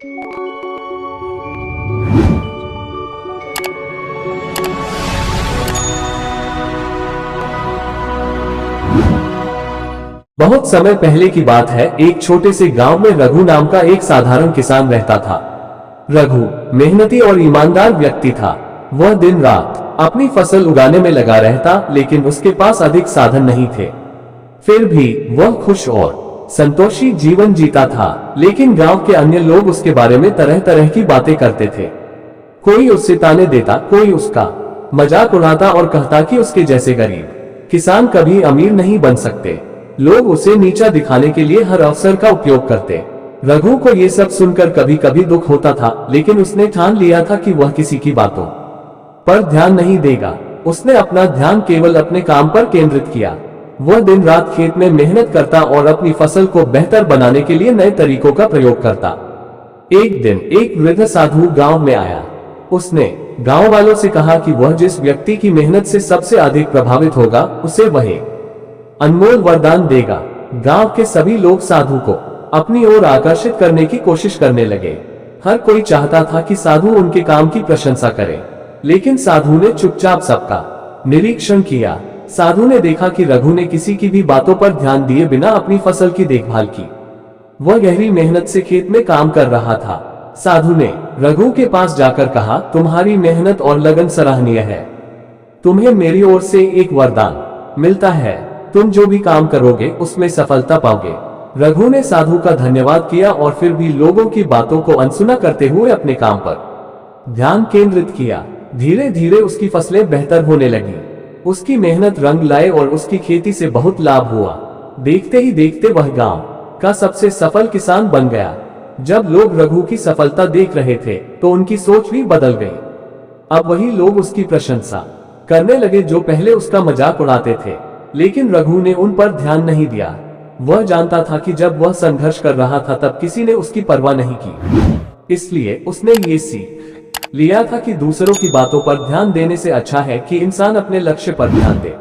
बहुत समय पहले की बात है। एक छोटे से गांव में रघु नाम का एक साधारण किसान रहता था। रघु मेहनती और ईमानदार व्यक्ति था। वह दिन रात अपनी फसल उगाने में लगा रहता, लेकिन उसके पास अधिक साधन नहीं थे। फिर भी वह खुश और संतोषी जीवन जीता था। लेकिन गांव के अन्य लोग उसके बारे में तरह तरह की बातें करते थे। कोई उससे ताने देता, कोई उसका मजाक उड़ाता और कहता कि उसके जैसे गरीब किसान कभी अमीर नहीं बन सकते। लोग उसे नीचा दिखाने के लिए हर अवसर का उपयोग करते। रघु को ये सब सुनकर कभी कभी दुख होता था, लेकिन उसने ठान लिया था कि वह किसी की बातों पर ध्यान नहीं देगा। उसने अपना ध्यान केवल अपने काम पर केंद्रित किया। वह दिन रात खेत में मेहनत करता और अपनी फसल को बेहतर बनाने के लिए नए तरीकों का प्रयोग करता। एक दिन एक वृद्ध साधु गांव में आया। उसने गांव वालों से कहा कि वह जिस व्यक्ति की मेहनत से सबसे अधिक प्रभावित होगा, उसे वह अनमोल वरदान देगा। गांव के सभी लोग साधु को अपनी ओर आकर्षित करने की कोशिश करने लगे। हर कोई चाहता था कि साधु उनके काम की प्रशंसा करे, लेकिन साधु ने चुपचाप सबका निरीक्षण किया। साधु ने देखा कि रघु ने किसी की भी बातों पर ध्यान दिए बिना अपनी फसल की देखभाल की। वह गहरी मेहनत से खेत में काम कर रहा था। साधु ने रघु के पास जाकर कहा, तुम्हारी मेहनत और लगन सराहनीय है। तुम्हें मेरी ओर से एक वरदान मिलता है। तुम जो भी काम करोगे उसमें सफलता पाओगे। रघु ने साधु का धन्यवाद किया और फिर भी लोगों की बातों को अनसुना करते हुए अपने काम पर ध्यान केंद्रित किया। धीरे धीरे उसकी फसलें बेहतर होने लगी। उसकी मेहनत रंग लाए और उसकी खेती से बहुत लाभ हुआ। देखते ही देखते वह गांव का सबसे सफल किसान बन गया। जब लोग रघु की सफलता देख रहे थे तो उनकी सोच भी बदल गई। अब वही लोग उसकी प्रशंसा करने लगे जो पहले उसका मजाक उड़ाते थे। लेकिन रघु ने उन पर ध्यान नहीं दिया। वह जानता था कि जब वह संघर्ष कर रहा था तब किसी ने उसकी परवाह नहीं की। इसलिए उसने ये सीख लिया था कि दूसरों की बातों पर ध्यान देने से अच्छा है कि इंसान अपने लक्ष्य पर ध्यान दे।